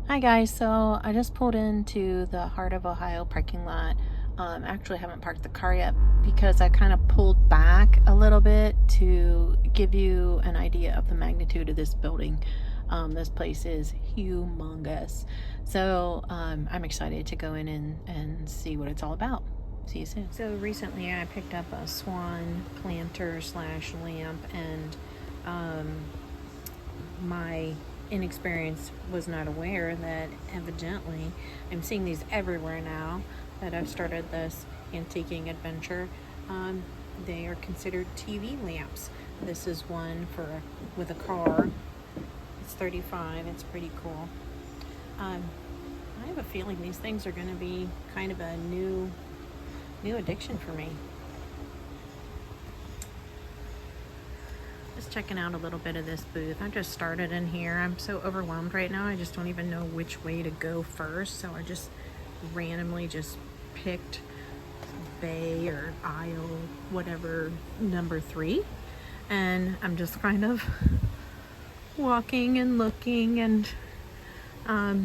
Hi guys, so I just pulled into the Heart of Ohio parking lot. Actually haven't parked the car yet because I kind of pulled back a little bit to give you an idea of the magnitude of this building. This place is humongous. So I'm excited to go in and see what it's all about. See you soon. So recently I picked up a swan planter slash lamp, and my inexperience was not aware that evidently I'm seeing these everywhere now that I've started this antiquing adventure. They are considered TV lamps. This is one for with a car. It's 35. It's pretty cool. I have a feeling these things are going to be kind of a new addiction for me. Just checking out a little bit of this booth. I just started in here. I'm so overwhelmed right now. I just don't even know which way to go first. So I just randomly just picked bay or aisle, whatever, number 3. And I'm just kind of walking and looking, and I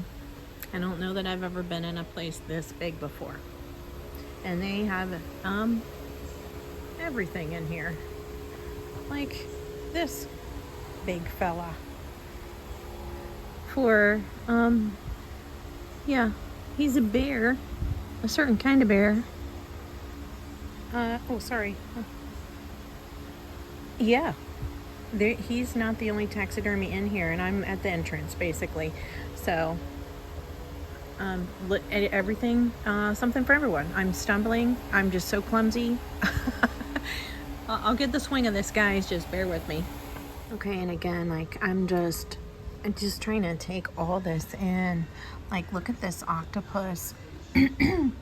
don't know that I've ever been in a place this big before. And they have everything in here. Like this big fella for yeah, he's a bear, a certain kind of bear. Oh sorry, yeah, he's not the only taxidermy in here, and I'm at the entrance basically. So everything, something for everyone. I'm stumbling, I'm just so clumsy. I'll get the swing of this, guys. Just bear with me. Okay, and again, like I'm just trying to take all this in. Like, look at this octopus.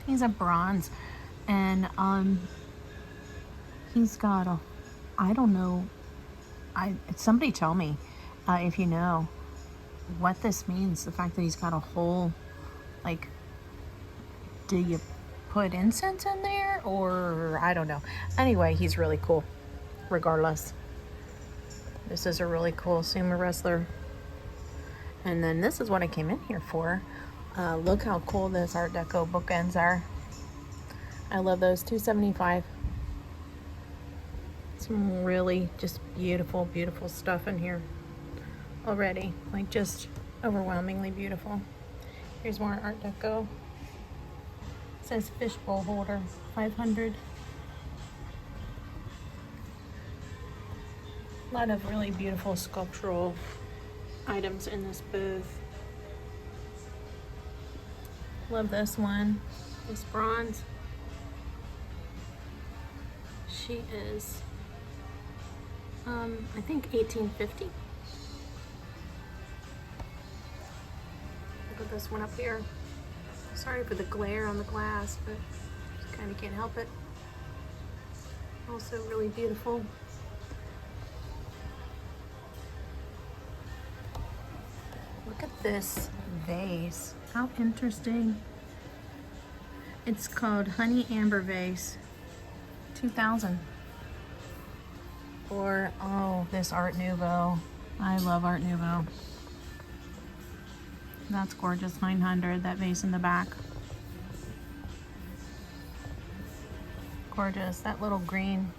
He's a bronze, and he's got a, I don't know. Somebody tell me if you know what this means. The fact that he's got a hole. Like, do you put incense in there, or I don't know. Anyway, he's really cool regardless. This is a really cool sumo wrestler. And then this is what I came in here for. Look how cool this Art Deco bookends are. I love those. $2.75. Some really just beautiful, beautiful stuff in here already. Like, just overwhelmingly beautiful. Here's more Art Deco. It says fishbowl holder, 500. A lot of really beautiful sculptural items in this booth. Love this one. This bronze. She is, I think 1850. Look at this one up here. Sorry for the glare on the glass, but just kind of can't help it. Also really beautiful. Look at this vase. How interesting. It's called Honey Amber Vase. 2000. Or, oh, this Art Nouveau. I love Art Nouveau. That's gorgeous. 900. That vase in the back. Gorgeous. That little green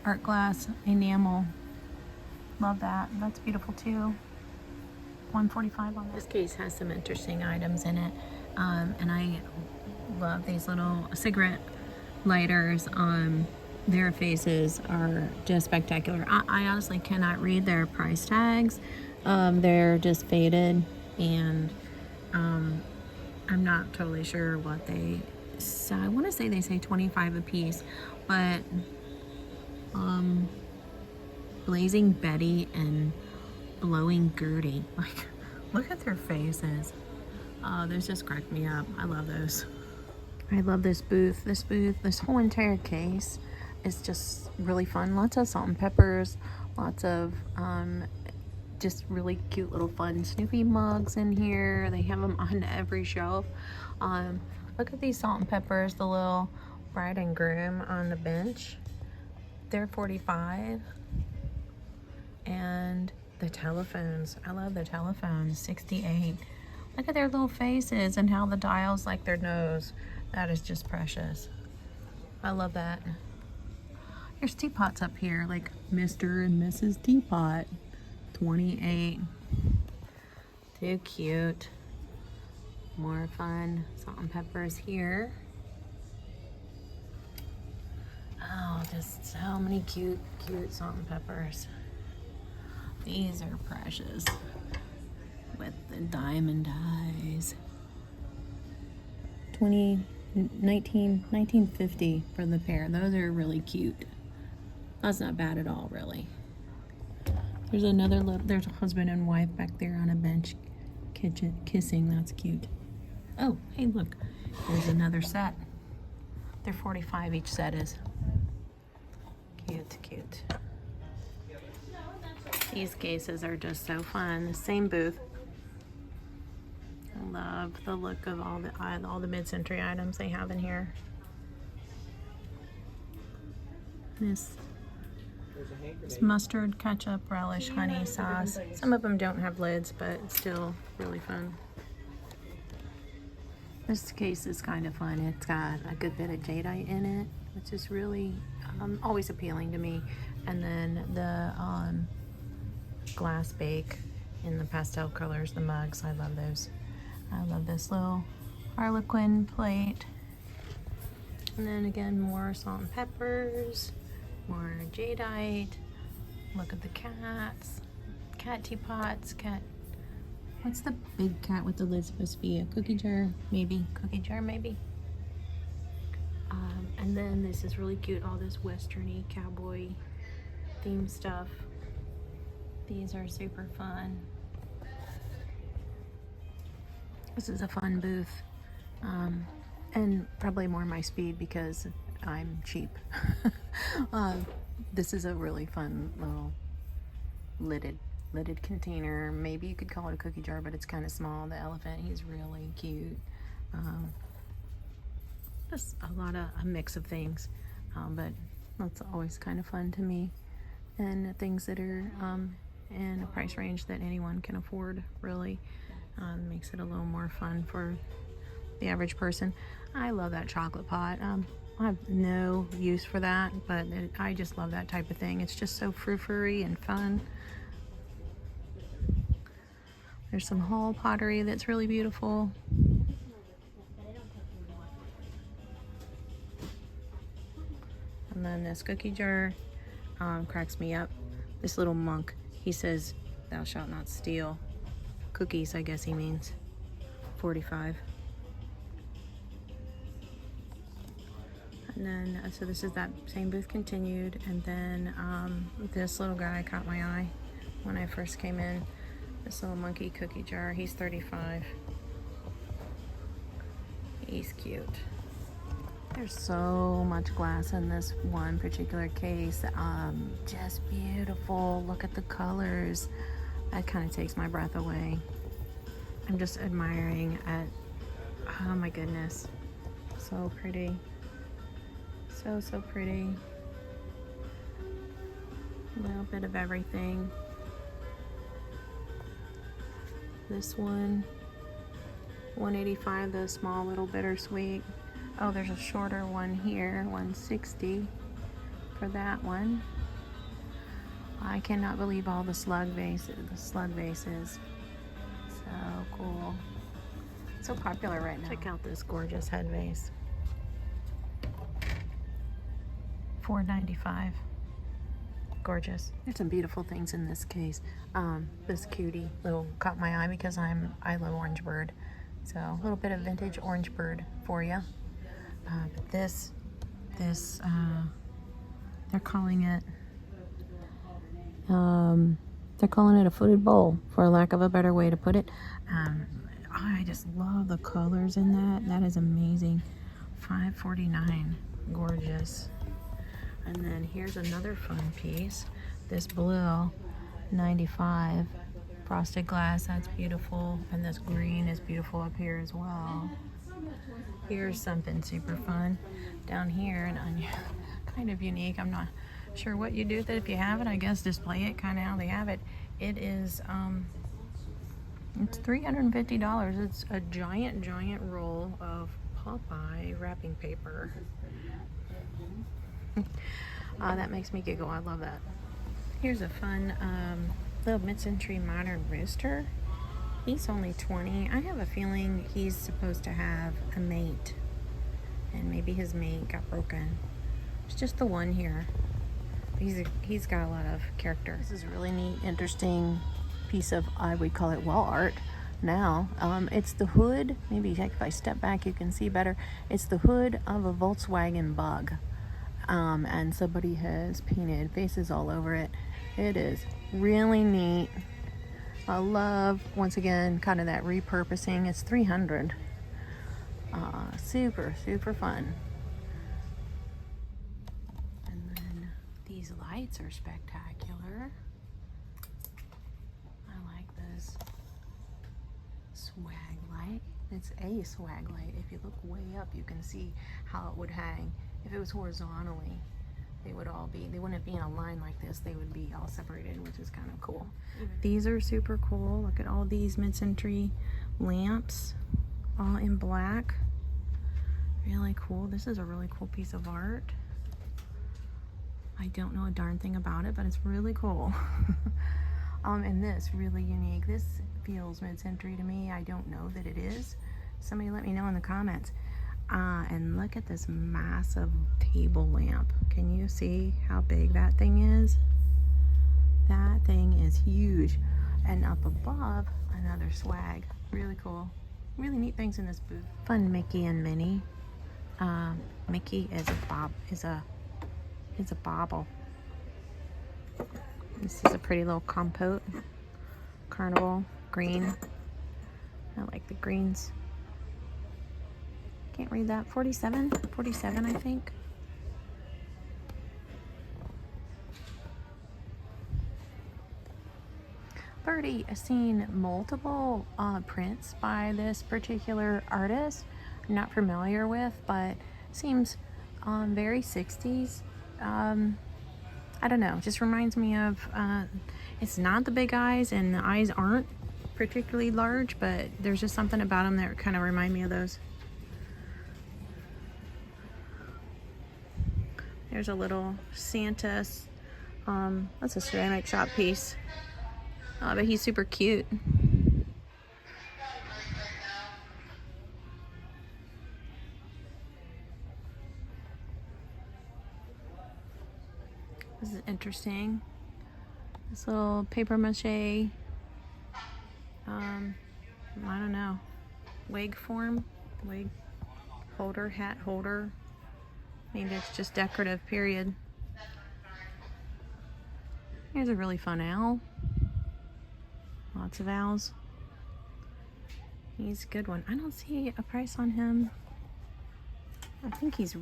art glass enamel. Love that. That's beautiful too. 145 on that. This case has some interesting items in it. And I love these little cigarette lighters. Their faces are just spectacular. I honestly cannot read their price tags. They're just faded, and I'm not totally sure what they say. I want to say they say 25 a piece, but Blazing Betty and Blowing Gertie. Like, look at their faces. Those just crack me up. I love those. I love this booth. This whole entire case is just really fun. Lots of salt and peppers. Lots of just really cute little fun Snoopy mugs in here. They have them on every shelf. Look at these salt and peppers. The little bride and groom on the bench. They're 45. And the telephones. I love the telephones. 68. Look at their little faces and how the dial's like their nose. That is just precious. I love that. There's teapots up here, like Mr. and Mrs. Teapot. 28. Too cute. More fun salt and peppers here. Oh, just so many cute salt and peppers. These are precious with the diamond eyes. 1950 for the pair. Those are really cute. That's not bad at all, really. There's another there's a husband and wife back there on a bench kissing. That's cute. Oh, hey, look. There's another set. They're 45 each set is. Cute. These cases are just so fun. The same booth. I love the look of all the mid-century items they have in here. This mustard, ketchup, relish, honey sauce. Some of them don't have lids, but it's still really fun. This case is kind of fun. It's got a good bit of jadeite in it, which is really always appealing to me. And then the glass bake in the pastel colors, the mugs. I love those. I love this little Harlequin plate. And then again, more salt and peppers, more jadeite. Look at the cats. Cat teapots. What's the big cat with the lid supposed to be? A cookie jar? Maybe. Cookie jar, maybe. And then this is really cute. All this westerny cowboy theme stuff. These are super fun. This is a fun booth. And probably more my speed because I'm cheap. This is a really fun little lidded container. Maybe you could call it a cookie jar, but it's kind of small. The elephant, he's really cute. Just a mix of things, but that's always kind of fun to me. And things that are in a price range that anyone can afford, really makes it a little more fun for the average person. I love that chocolate pot. I have no use for that, but I just love that type of thing. It's just so frou-frou-y and fun. There's some Hall pottery that's really beautiful. And then this cookie jar cracks me up. This little monk, he says, "Thou shalt not steal." Cookies, I guess he means. 45. And then, so this is that same booth continued. And then this little guy caught my eye when I first came in. This little monkey cookie jar, he's 35. He's cute. There's so much glass in this one particular case. Just beautiful. Look at the colors. That kind of takes my breath away. I'm just admiring at, oh my goodness. So pretty. So pretty. A little bit of everything. This one, 185, the small little bittersweet. Oh, there's a shorter one here, 160 for that one. I cannot believe all the slug vases. So cool. So popular right now. Check out this gorgeous head vase. $4.95. Gorgeous. There's some beautiful things in this case. This cutie little caught my eye because I love orange bird. So a little bit of vintage orange bird for you. But this they're calling it a footed bowl, for lack of a better way to put it. I just love the colors in that. That is amazing. $5.49. Gorgeous. And then here's another fun piece. This blue, 95. Frosted glass, that's beautiful. And this green is beautiful up here as well. Here's something super fun down here, and kind of unique. I'm not sure what you do with it if you have it. I guess display it kind of how they have it. It is, it's $350. It's a giant roll of Popeye wrapping paper. That makes me giggle. I love that. Here's a fun little mid-century modern rooster. He's only 20. I have a feeling he's supposed to have a mate, and maybe his mate got broken. It's just the one here. He's got a lot of character. This is a really neat, interesting piece of, I would call it wall art now. It's the hood. Maybe if I step back you can see better. It's the hood of a Volkswagen Bug. And somebody has painted faces all over it. It is really neat. I love, once again, kind of that repurposing. It's $300. Super fun. And then these lights are spectacular. I like this swag light. It's a swag light. If you look way up, you can see how it would hang. If it was horizontally, they wouldn't be in a line like this. They would be all separated, which is kind of cool. These are super cool. Look at all these mid-century lamps, all in black. Really cool. This is a really cool piece of art. I don't know a darn thing about it, but it's really cool. And this, really unique. This feels mid-century to me. I don't know that it is. Somebody let me know in the comments. And look at this massive table lamp. Can you see how big that thing is? That thing is huge. And up above, another swag. Really cool. Really neat things in this booth. Fun Mickey and Minnie. Mickey is a bauble. This is a pretty little compote. Carnival green. I like the greens. Can't read that. 47, I think. I've already seen multiple prints by this particular artist. I'm not familiar with, but seems very 60s. I don't know. Just reminds me of. It's not the big eyes, and the eyes aren't particularly large, but there's just something about them that kind of remind me of those. There's a little Santa. That's a ceramic shop piece. But he's super cute. This is interesting. This little paper mache. I don't know. Wig form. Wig holder, hat holder. Maybe it's just decorative, period. Here's a really fun owl. Lots of owls. He's a good one. I don't see a price on him. I think he's,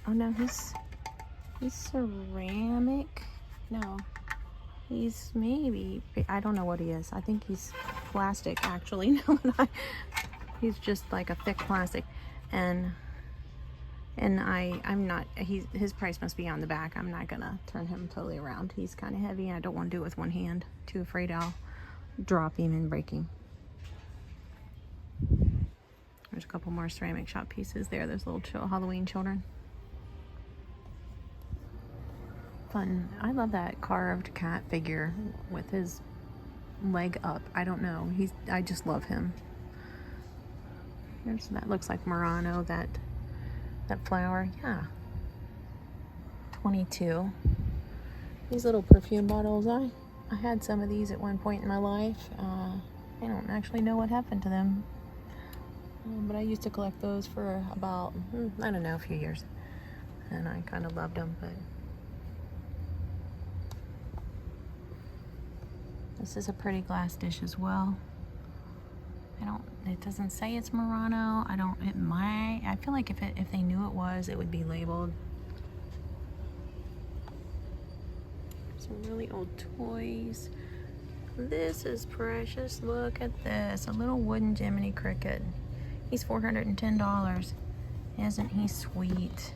oh no, he's ceramic. No, he's maybe, I don't know what he is. I think he's plastic, actually. No, he's just like a thick plastic. And I'm not, his price must be on the back. I'm not gonna turn him totally around. He's kind of heavy. I don't want to do it with one hand. Too afraid I'll drop him and break him. There's a couple more ceramic shop pieces there. There's little Halloween children. Fun. I love that carved cat figure with his leg up. I don't know. I just love him. Here's, that looks like Murano, that flower. Yeah. 22. These little perfume bottles, I had some of these at one point in my life. I don't actually know what happened to them. But I used to collect those for about, I don't know, a few years. And I kind of loved them, but this is a pretty glass dish as well. It doesn't say it's Murano. I feel like if they knew it was, it would be labeled. Some really old toys. This is precious. Look at this. A little wooden Jiminy Cricket. He's $410. Isn't he sweet?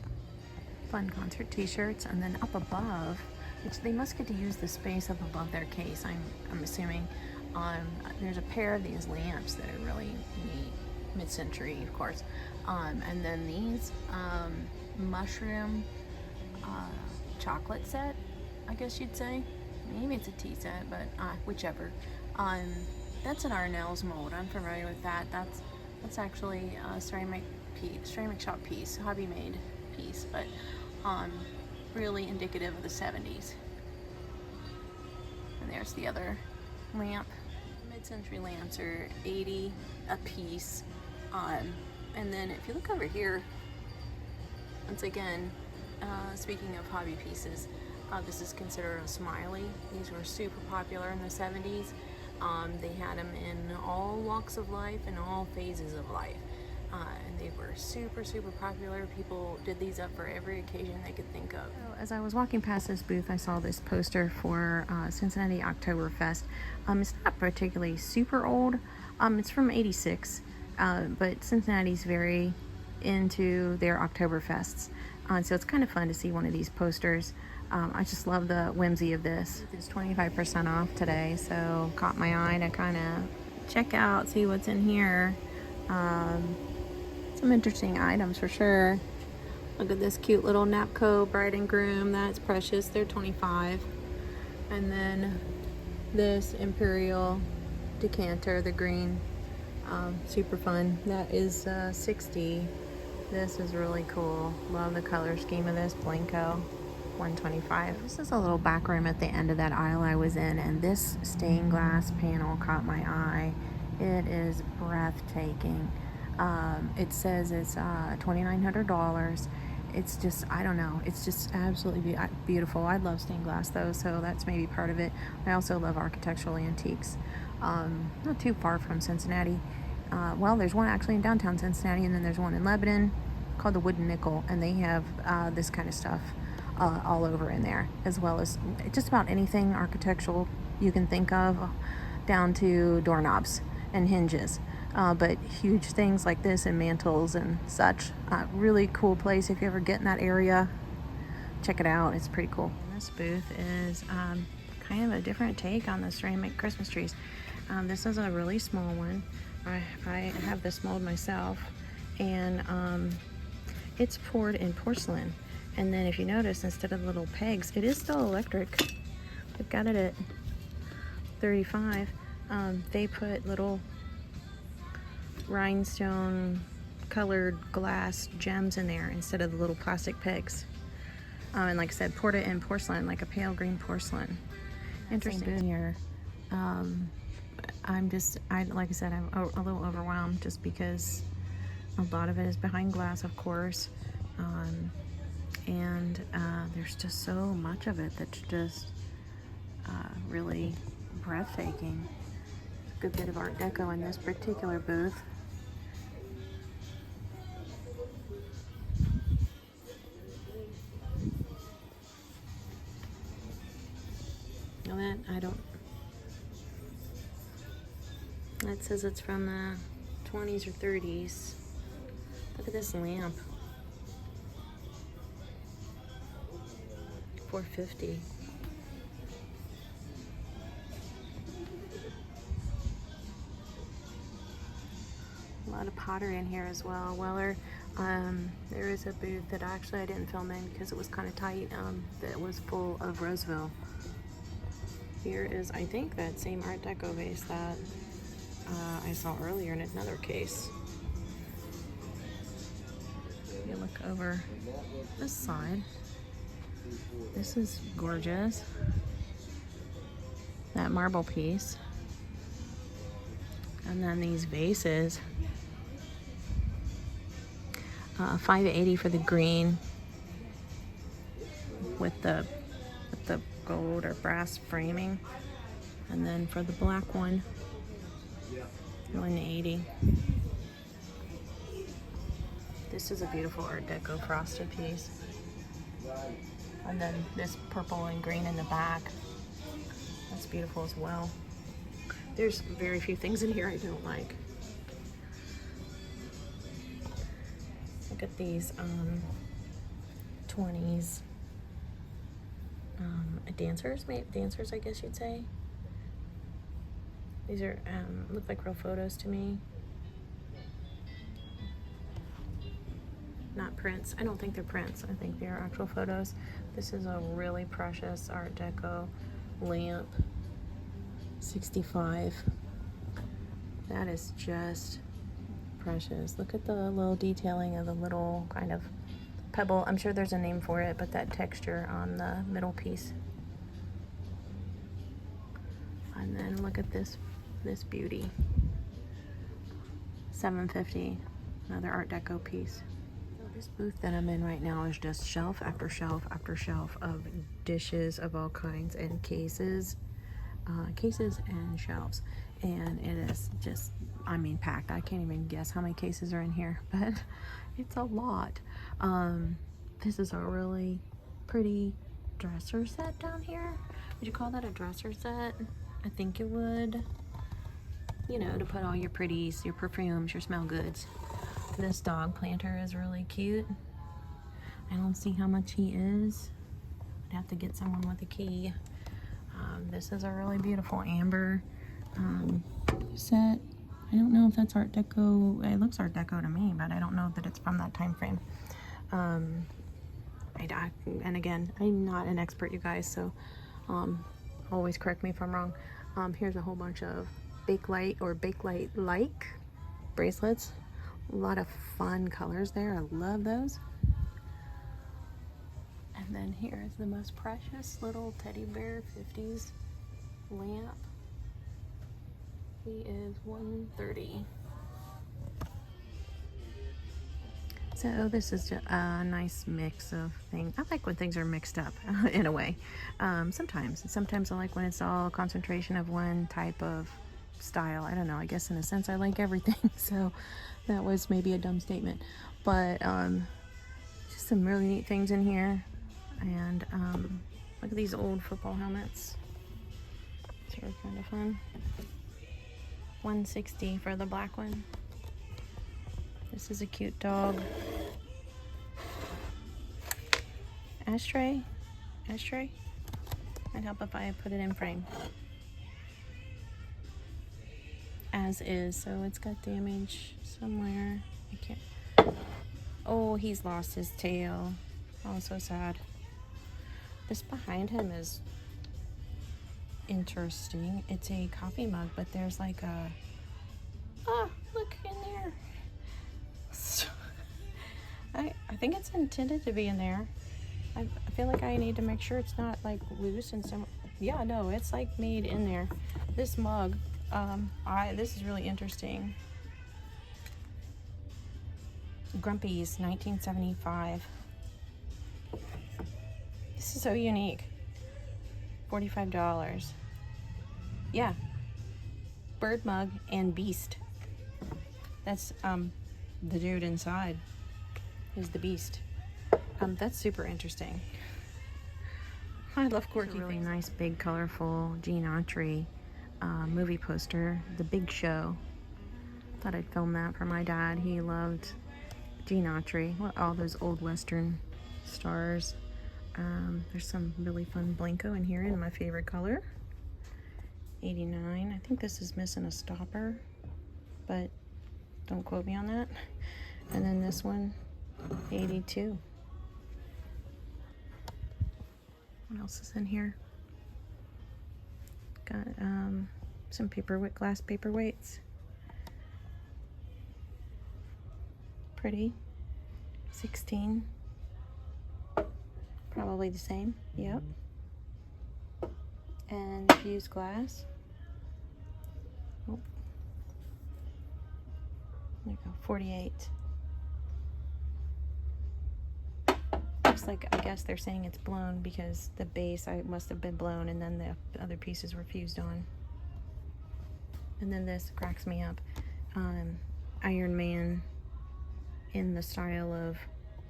Fun concert t-shirts. And then up above, They must get to use the space up above their case, I'm assuming. There's a pair of these lamps that are really neat, mid-century, of course. And then these mushroom chocolate set, I guess you'd say. Maybe it's a tea set, but whichever. That's an Arnell's mold. I'm familiar with that. That's actually a ceramic shop piece, hobby made piece, but really indicative of the 70s. And there's the other lamp. Mid-century lamps are $80 a piece. And then if you look over here, once again, speaking of hobby pieces, this is considered a smiley. These were super popular in the 70s. They had them in all walks of life and all phases of life. And they were super, super popular. People did these up for every occasion they could think of. So as I was walking past this booth, I saw this poster for Cincinnati Oktoberfest. It's not particularly super old. It's from '86, but Cincinnati's very into their Oktoberfests. So it's kind of fun to see one of these posters. I just love the whimsy of this. It's 25% off today, so caught my eye to kind of check out, see what's in here. Some interesting items for sure. Look at this cute little Napco bride and groom. That's precious. They're 25. And then this Imperial decanter, the green, super fun. That is 60. This is really cool. Love the color scheme of this. Blanco, 125. This is a little back room at the end of that aisle I was in, and this stained glass panel caught my eye. It is breathtaking. It says it's $2,900. It's just, I don't know, it's just absolutely beautiful. I love stained glass though, so that's maybe part of it. I also love architectural antiques. Not too far from Cincinnati. Well, there's one actually in downtown Cincinnati, and then there's one in Lebanon called the Wooden Nickel, and they have this kind of stuff all over in there, as well as just about anything architectural you can think of, down to doorknobs and hinges. But huge things like this and mantles and such. Really cool place. If you ever get in that area, check it out. It's pretty cool. And this booth is kind of a different take on the ceramic Christmas trees. This is a really small one. I have this mold myself, and it's poured in porcelain. And then if you notice, instead of little pegs, it is still electric. I've got it at 35. They put little rhinestone colored glass gems in there instead of the little plastic pegs. And like I said, poured it in porcelain, like a pale green porcelain. Interesting here. Like I said, I'm a little overwhelmed just because a lot of it is behind glass, of course. And there's just so much of it that's just really breathtaking. A good bit of Art Deco in this particular booth. Now that says it's from the 20s or 30s. Look at this lamp. $450. A lot of pottery in here as well. Weller, there is a booth that actually I didn't film in because it was kind of tight, that was full of Roseville. Here is, I think, that same Art Deco vase that I saw earlier in another case. You look over this side. This is gorgeous. That marble piece. And then these vases. $580 for the green with the gold or brass framing, and then for the black one, $180. This is a beautiful Art Deco frosted piece, and then this purple and green in the back. That's beautiful as well. There's very few things in here I don't like. Look at these 20s dancers, maybe dancers, I guess you'd say. These are look like real photos to me. Not prints. I don't think they're prints. I think they're actual photos. This is a really precious Art Deco lamp. 65. That is just precious. Look at the little detailing of the little kind of pebble. I'm sure there's a name for it, but that texture on the middle piece. And then look at this beauty. $7.50. Another Art Deco piece. This booth that I'm in right now is just shelf after shelf after shelf of dishes of all kinds and cases and shelves, and it is just, I mean, packed. I can't even guess how many cases are in here, but it's a lot. This is a really pretty dresser set down here. Would you call that a dresser set? I think it would. You know, to put all your pretties, your perfumes, your smell goods. This dog planter is really cute. I don't see how much he is. I'd have to get someone with a key. This is a really beautiful amber set. I don't know if that's Art Deco. It looks Art Deco to me, but I don't know that it's from that time frame. And again, I'm not an expert, you guys, so always correct me if I'm wrong. Here's a whole bunch of Bakelite-like bracelets. A lot of fun colors there. I love those. And then here is the most precious little teddy bear 50s lamp. He is $130. So this is just a nice mix of things. I like when things are mixed up in a way. Sometimes I like when it's all concentration of one type of style. I don't know. I guess in a sense I like everything. So that was maybe a dumb statement, but just some really neat things in here. And look at these old football helmets. These are kind of fun. $160 for the black one. This is a cute dog. Ashtray. Might help if I put it in frame. As is, so it's got damage somewhere. I can't. Oh, he's lost his tail. Oh, so sad. This behind him is interesting. It's a coffee mug, but there's like a, look in there. I think it's intended to be in there. I feel like I need to make sure it's not like loose and some. Yeah, no, it's like made in there. This mug, this is really interesting. Grumpy's 1975. This is so unique. $45. Yeah. Bird mug and beast. That's the dude inside is the beast. That's super interesting. I love quirky really things. Nice big colorful Gene Autry movie poster, The Big Show. Thought I'd film that for my dad. He loved Gene Autry, all those old Western stars. There's some really fun Blanco in here in my favorite color. $89. I think this is missing a stopper, but don't quote me on that. And then this one, $82. What else is in here? Got some glass paperweights. Pretty. 16. Probably the same. Yep. And fused glass. Oh. There you go. 48. Looks like, I guess they're saying it's blown because the base must have been blown and then the other pieces were fused on. And then this cracks me up. Iron Man in the style of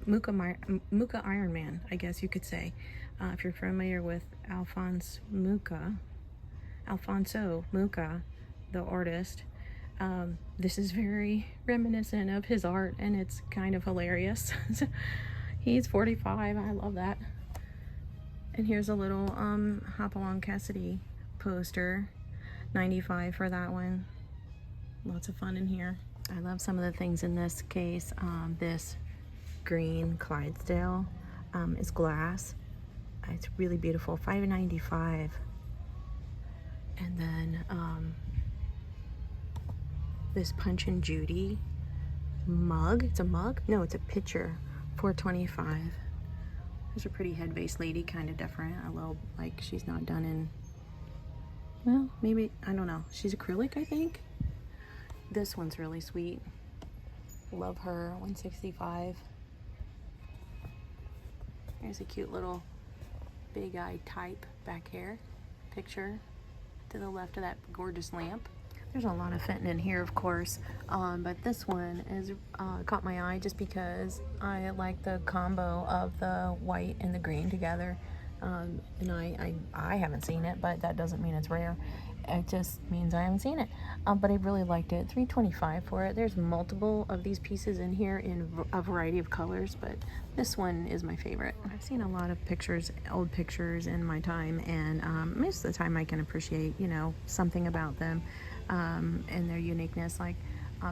Mucha Iron Man, I guess you could say. If you're familiar with Alfonso Mucha, the artist, this is very reminiscent of his art, and it's kind of hilarious. He's 45. I love that. And here's a little Hopalong Cassidy poster. $95 for that one. Lots of fun in here. I love some of the things in this case. This green Clydesdale is glass. It's really beautiful. $5.95. And then this Punch and Judy mug. It's a mug? No, it's a pitcher. $4.25. There's a pretty head-based lady, kind of different. A little, like, she's not done in, well, maybe, I don't know. She's acrylic, I think. This one's really sweet. Love her. $165. Here's a cute little big eye type back here. Picture to the left of that gorgeous lamp. There's a lot of fenton in here, of course, but this one is caught my eye just because I like the combo of the white and the green together. And I haven't seen it, but that doesn't mean it's rare. It just means I haven't seen it. But I really liked it. $3.25 for it. There's multiple of these pieces in here in a variety of colors, but this one is my favorite. I've seen a lot of pictures, old pictures in my time, and most of the time I can appreciate, you know, something about them and their uniqueness. Like,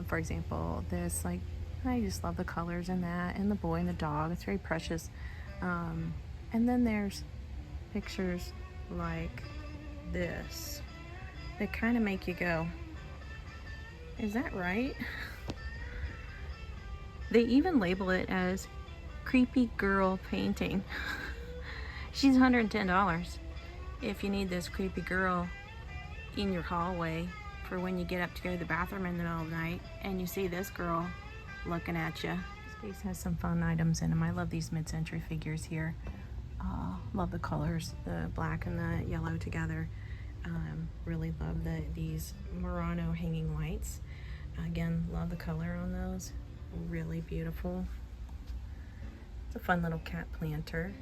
for example, this, like, I just love the colors in that, and the boy and the dog. It's very precious. And then there's pictures like this that kind of make you go, is that right? They even label it as creepy girl painting. She's $110 if you need this creepy girl in your hallway for when you get up to go to the bathroom in the middle of the night and you see this girl looking at you. This case has some fun items in them. I love these mid-century figures here. Love the colors, the black and the yellow together. Really love these Murano hanging lights. Again, love the color on those. Really beautiful. It's a fun little cat planter.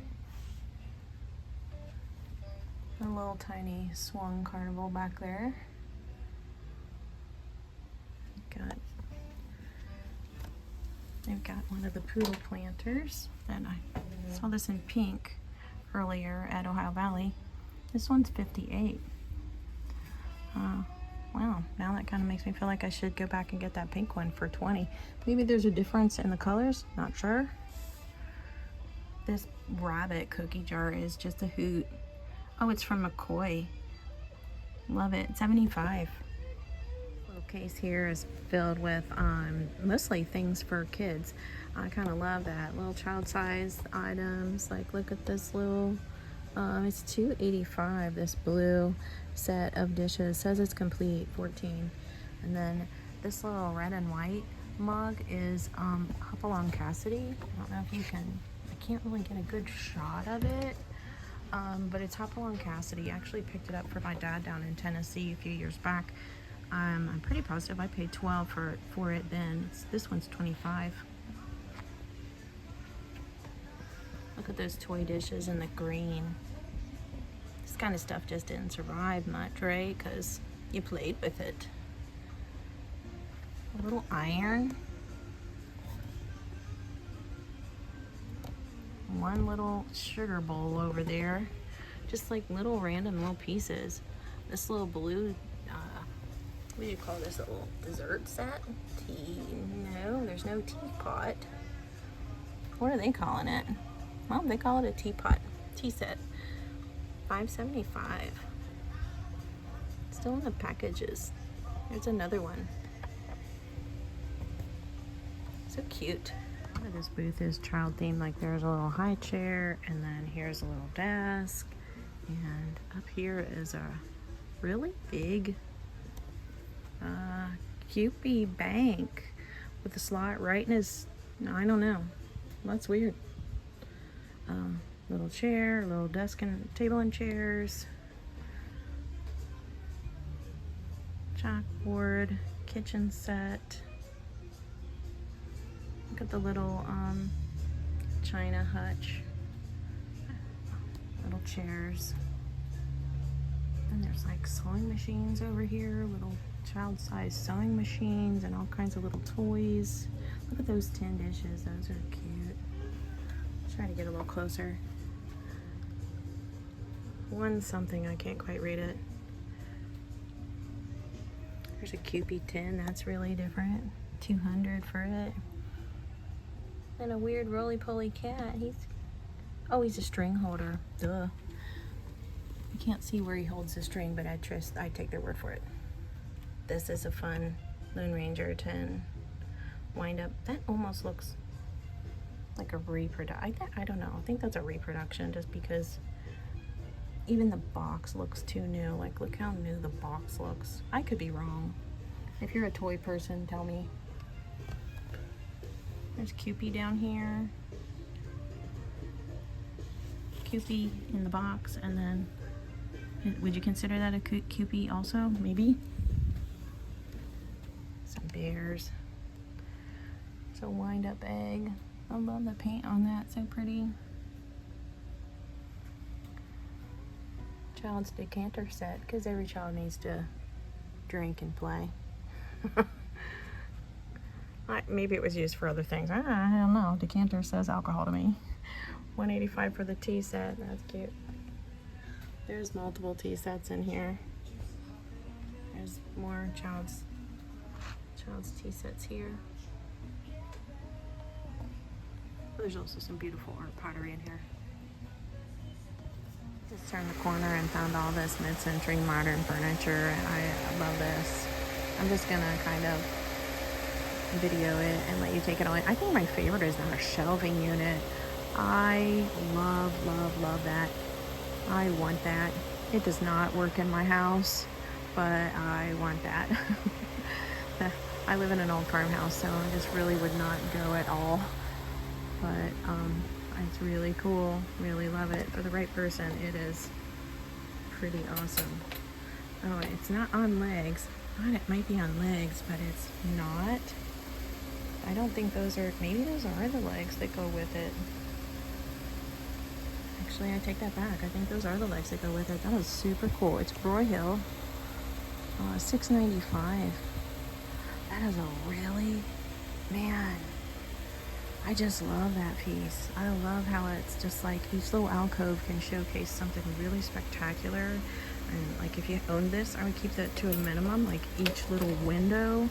A little tiny swung carnival back there. They've got one of the Poodle planters, and I saw this in pink earlier at Ohio Valley. This one's $58. Wow, now that kind of makes me feel like I should go back and get that pink one for $20. Maybe there's a difference in the colors, not sure. This rabbit cookie jar is just a hoot. Oh, it's from McCoy. Love it. $75. Little case here is filled with mostly things for kids. I kind of love that. Little child-sized items. Like, look at this little, it's $2.85. This blue set of dishes. Says it's complete, $14. And then this little red and white mug is Hopalong Cassidy. I don't know if you can, I can't really get a good shot of it. But it's Hopalong Cassidy. I actually picked it up for my dad down in Tennessee a few years back. I'm pretty positive I paid $12 for it then. This one's $25. Look at those toy dishes in the green. This kind of stuff just didn't survive much, right? Because you played with it. A little iron. One little sugar bowl over there. Just like little random little pieces. This little blue, what do you call this, a little dessert set? Tea, no, there's no teapot. What are they calling it? Well, they call it a teapot, tea set. $5.75. Still in the packages. There's another one. So cute. This booth is child themed. Like, there's a little high chair, and then here's a little desk, and up here is a really big Cupid bank with a slot right in his, I don't know, that's weird. Little chair, little desk and table and chairs, chalkboard, kitchen set. Look at the little china hutch, little chairs, and there's like sewing machines over here, little child-sized sewing machines, and all kinds of little toys. Look at those tin dishes, those are cute. Let's try to get a little closer. One something, I can't quite read it. There's a Cupid tin, that's really different. 200 for it. And a weird roly-poly cat. Oh, he's a string holder. Duh. I can't see where he holds the string, but I take their word for it. This is a fun Lone Ranger tin. Wind up. That almost looks like a reproduction. I don't know. I think that's a reproduction just because even the box looks too new. Like, look how new the box looks. I could be wrong. If you're a toy person, tell me. There's Cupid down here. Cupid in the box, and then would you consider that a Cupid also? Maybe. Some bears. It's a wind-up egg. I love the paint on that. So pretty. Child's decanter set, because every child needs to drink and play. Maybe it was used for other things. I don't know. Decanter says alcohol to me. $185 for the tea set. That's cute. There's multiple tea sets in here. There's more child's tea sets here. There's also some beautiful art pottery in here. Just turned the corner and found all this mid-century modern furniture, and I love this. I'm just gonna kind of video it and let you take it on. I think my favorite is our shelving unit. I love that. I want that. It does not work in my house, but I want that. I live in an old farmhouse, so I just really would not go at all. But it's really cool. Really love it. For the right person, it is pretty awesome. Oh, it's not on legs. It might be on legs, but it's not. I don't think those are, maybe those are the legs that go with it. Actually, I take that back. I think those are the legs that go with it. That is super cool. It's Broyhill. $6.95. That is a really, man, I just love that piece. I love how it's just like each little alcove can showcase something really spectacular. And like if you owned this, I would keep that to a minimum. Like each little window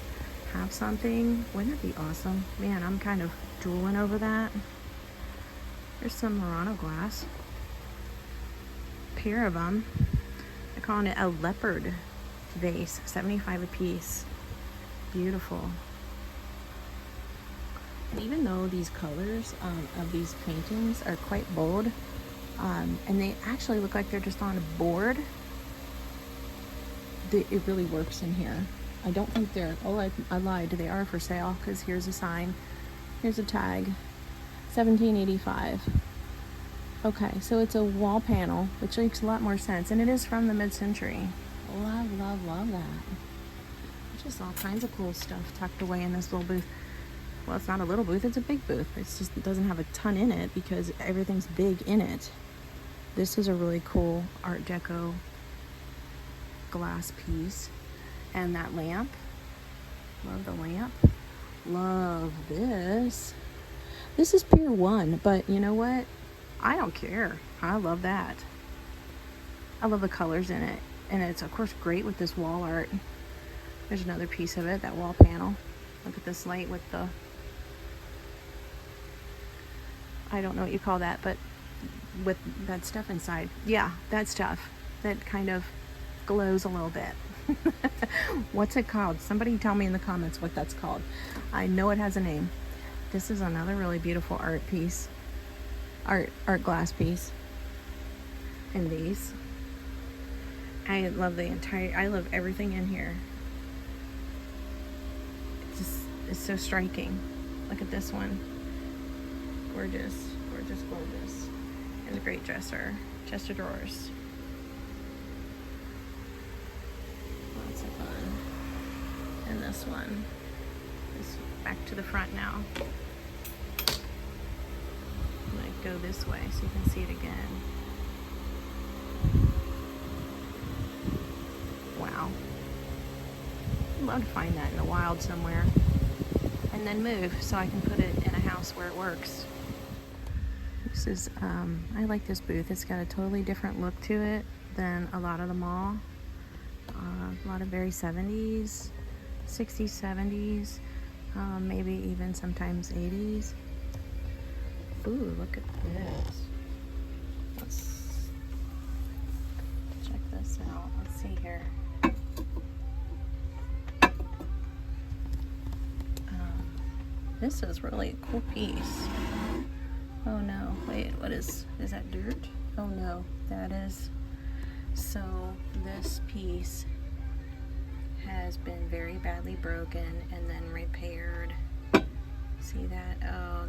have something. Wouldn't that be awesome? Man, I'm kind of drooling over that. There's some Murano glass. Pair of them. They're calling it a leopard vase. $75 a piece. Beautiful. And even though these colors of these paintings are quite bold, and they actually look like they're just on a board, it really works in here. I don't think they're, oh, I lied, they are for sale, because here's a sign, here's a tag, $17.85. Okay, so it's a wall panel, which makes a lot more sense, and it is from the mid-century. Love that. Just all kinds of cool stuff tucked away in this little booth. Well, it's not a little booth, it's a big booth. It's just, it doesn't have a ton in it because everything's big in it. This is a really cool Art Deco glass piece. And that lamp. Love the lamp. Love this. This is Pier 1, but you know what? I don't care. I love that. I love the colors in it. And it's, of course, great with this wall art. There's another piece of it, that wall panel. Look at this light with the, I don't know what you call that, but with that stuff inside. Yeah, that stuff that kind of glows a little bit. What's it called? Somebody tell me in the comments what that's called. I know it has a name. This is another really beautiful art piece. Art glass piece. And these. I love I love everything in here. It's so striking. Look at this one. Gorgeous. And a great dresser. Chest of drawers. Lots of fun. And this one is back to the front now. I'm gonna go this way so you can see it again. Wow. I'd love to find that in the wild somewhere. And then move so I can put it in a house where it works. This is, I like this booth. It's got a totally different look to it than a lot of the mall. A lot of very 70s, 60s, 70s, maybe even sometimes 80s. Ooh, look at this. Let's check this out. Let's see here. This is really a cool piece. Oh no, wait, what is that dirt? Oh no, that is, so this piece has been very badly broken and then repaired. See that? Oh,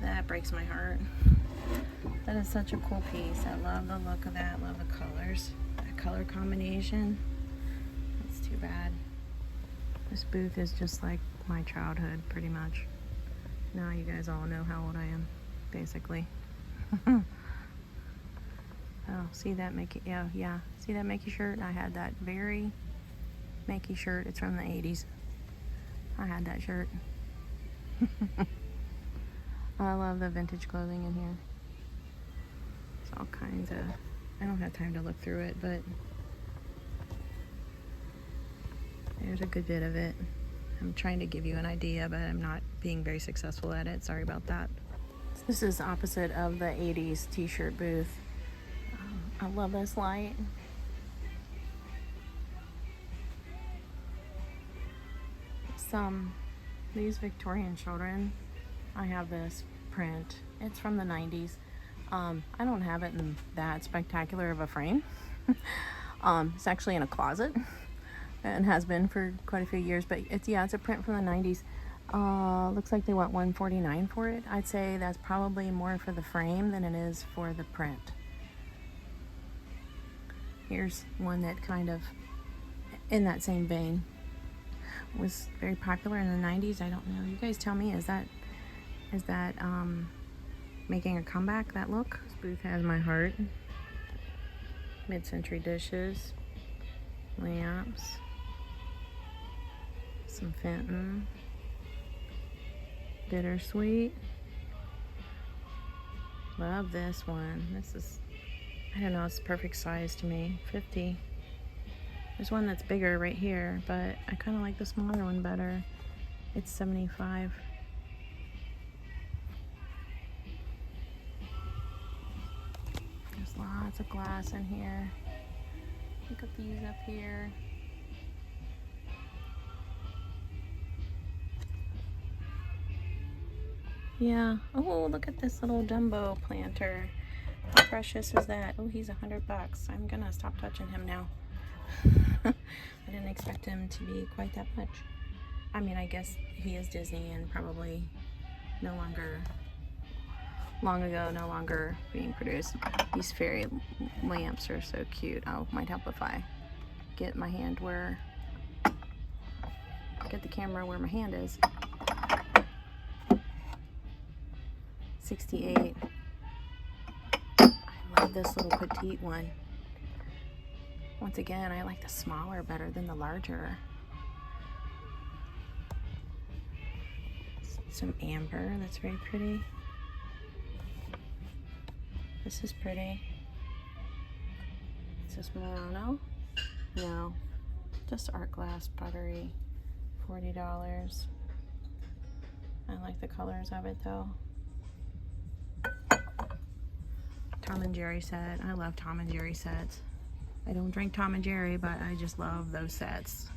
that breaks my heart. That is such a cool piece. I love the look of that, love the colors, that color combination. That's too bad. This booth is just like my childhood, pretty much. Now you guys all know how old I am, basically. Oh, see that Mickey? Yeah. See that Mickey shirt? I had that very Mickey shirt. It's from the 80s. I had that shirt. I love the vintage clothing in here. It's all kinds of, I don't have time to look through it, but there's a good bit of it. I'm trying to give you an idea, but I'm not being very successful at it. Sorry about that. This is opposite of the 80s t-shirt booth. I love this light. These Victorian children, I have this print. It's from the 90s. I don't have it in that spectacular of a frame. It's actually in a closet and has been for quite a few years, but it's a print from the 90s. Looks like they want $149 for it. I'd say that's probably more for the frame than it is for the print. Here's one that kind of in that same vein was very popular in the 90s. I don't know. You guys tell me, is that making a comeback, that look? This booth has my heart. Mid-century dishes, lamps, some Fenton, bittersweet. Love this one. This is, I don't know, it's the perfect size to me. 50. There's one that's bigger right here, but I kind of like the smaller one better. It's 75. There's lots of glass in here. Look at these up here. Yeah. Oh, look at this little Dumbo planter. How precious is that? Oh, he's $100. I'm gonna stop touching him now. I didn't expect him to be quite that much. I mean, I guess he is Disney and probably long ago, no longer being produced. These fairy lamps are so cute. Oh, might help if I get my hand where, get the camera where my hand is. 68. I love this little petite one. Once again, I like the smaller better than the larger. Some amber, that's very pretty. This is pretty. Is this Murano? No, just art glass pottery, $40. I like the colors of it though. Tom and Jerry set. I love Tom and Jerry sets. I don't drink Tom and Jerry, but I just love those sets.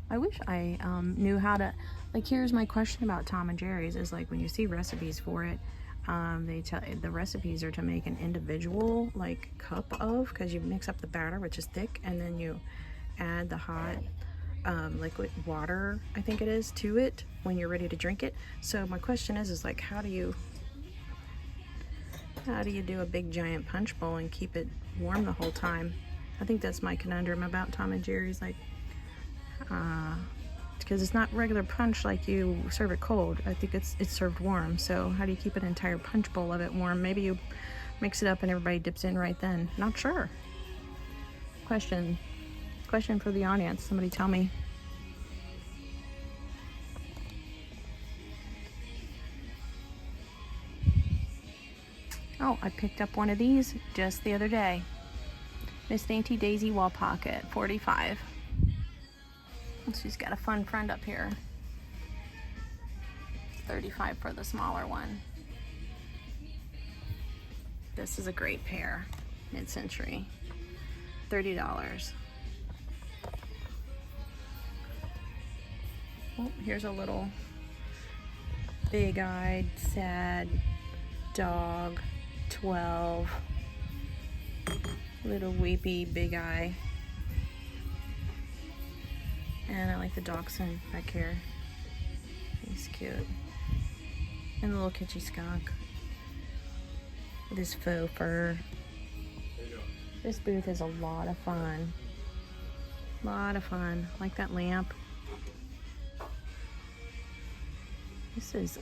I wish I knew how to, like, here's my question about Tom and Jerry's is, like, when you see recipes for it, they tell the recipes are to make an individual like cup of, because you mix up the batter, which is thick, and then you add the hot liquid water, I think it is, to it when you're ready to drink it. So my question is like, how do you do a big giant punch bowl and keep it warm the whole time? I think that's my conundrum about Tom and Jerry's, like, because it's not regular punch like you serve it cold. I think it's served warm. So how do you keep an entire punch bowl of it warm? Maybe you mix it up and everybody dips in right then. Not sure. Question for the audience. Somebody tell me. Oh, I picked up one of these just the other day. Miss Dainty Daisy Wall Pocket, 45. And she's got a fun friend up here. It's 35 for the smaller one. This is a great pair, mid-century, $30. Oh, here's a little big-eyed, sad dog, 12. Little weepy big eye. And I like the dachshund back here. He's cute. And the little Kitschy skunk with his faux fur. This booth is a lot of fun. Lot of fun. Like that lamp. This is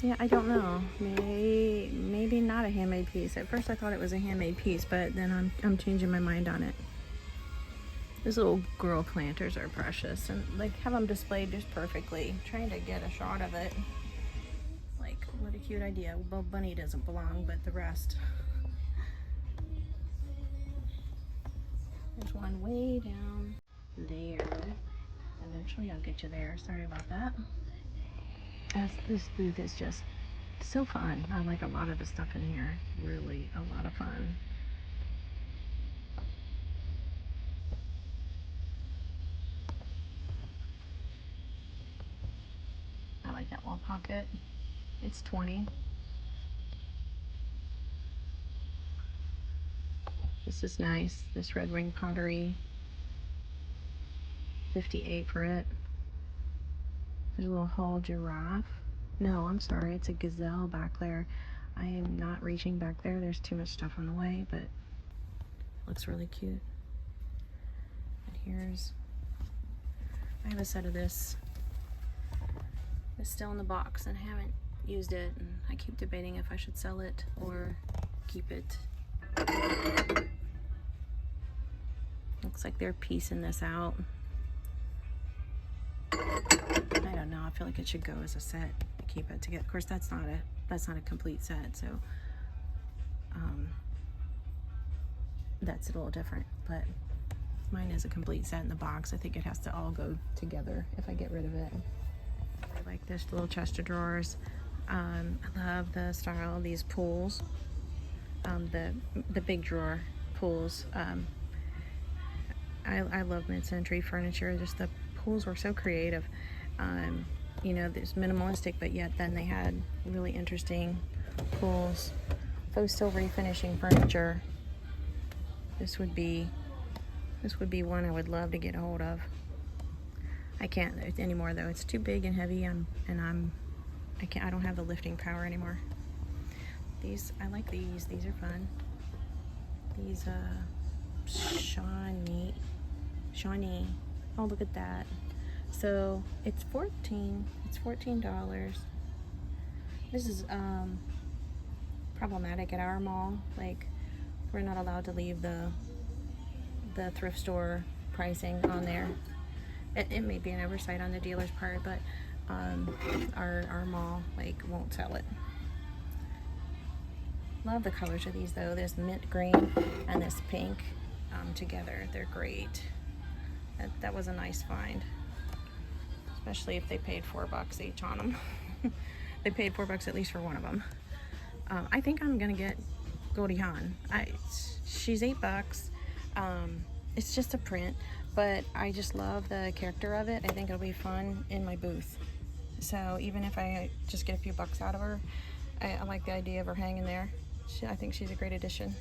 yeah, I don't know. Maybe not a handmade piece. At first I thought it was a handmade piece, but then I'm changing my mind on it. These little girl planters are precious, and like have them displayed just perfectly. I'm trying to get a shot of it. Like, what a cute idea. Well, Bunny doesn't belong, but the rest. There's one way down there. Eventually I'll get you there. Sorry about that. This booth is just so fun. I like a lot of the stuff in here. Really a lot of fun. I like that wall pocket. It's 20. This is nice. This red wing pottery. 58 for it. There's a little whole giraffe. No, I'm sorry, it's a gazelle back there. I am not reaching back there. There's too much stuff on the way, but it looks really cute. And I have a set of this. It's still in the box and I haven't used it, and I keep debating if I should sell it or keep it. Looks like they're piecing this out. I don't know. I feel like it should go as a set to keep it together. Of course, that's not a complete set, so that's a little different. But mine is a complete set in the box. I think it has to all go together if I get rid of it. I like this little chest of drawers. I love the style of these pools. The big drawer pools. I love mid-century furniture. Just the pools were so creative. You know, there's minimalistic, but yet then they had really interesting pools. Faux silvery finishing furniture. This would be one I would love to get a hold of. I can't anymore though. It's too big and heavy, I don't have the lifting power anymore. I like these. These are fun. These Shawnee. Oh, look at that. So it's $14. This is problematic at our mall. Like, we're not allowed to leave the thrift store pricing on there. It may be an oversight on the dealer's part, but our mall like won't sell it. Love the colors of these though. This mint green and this pink together. They're great. That was a nice find, especially if they paid $4 each on them. They paid $4 at least for one of them. I think I'm gonna get Goldie Hawn. She's $8. It's just a print, but I just love the character of it. I think it'll be fun in my booth. So even if I just get a few bucks out of her, I like the idea of her hanging there. I think she's a great addition.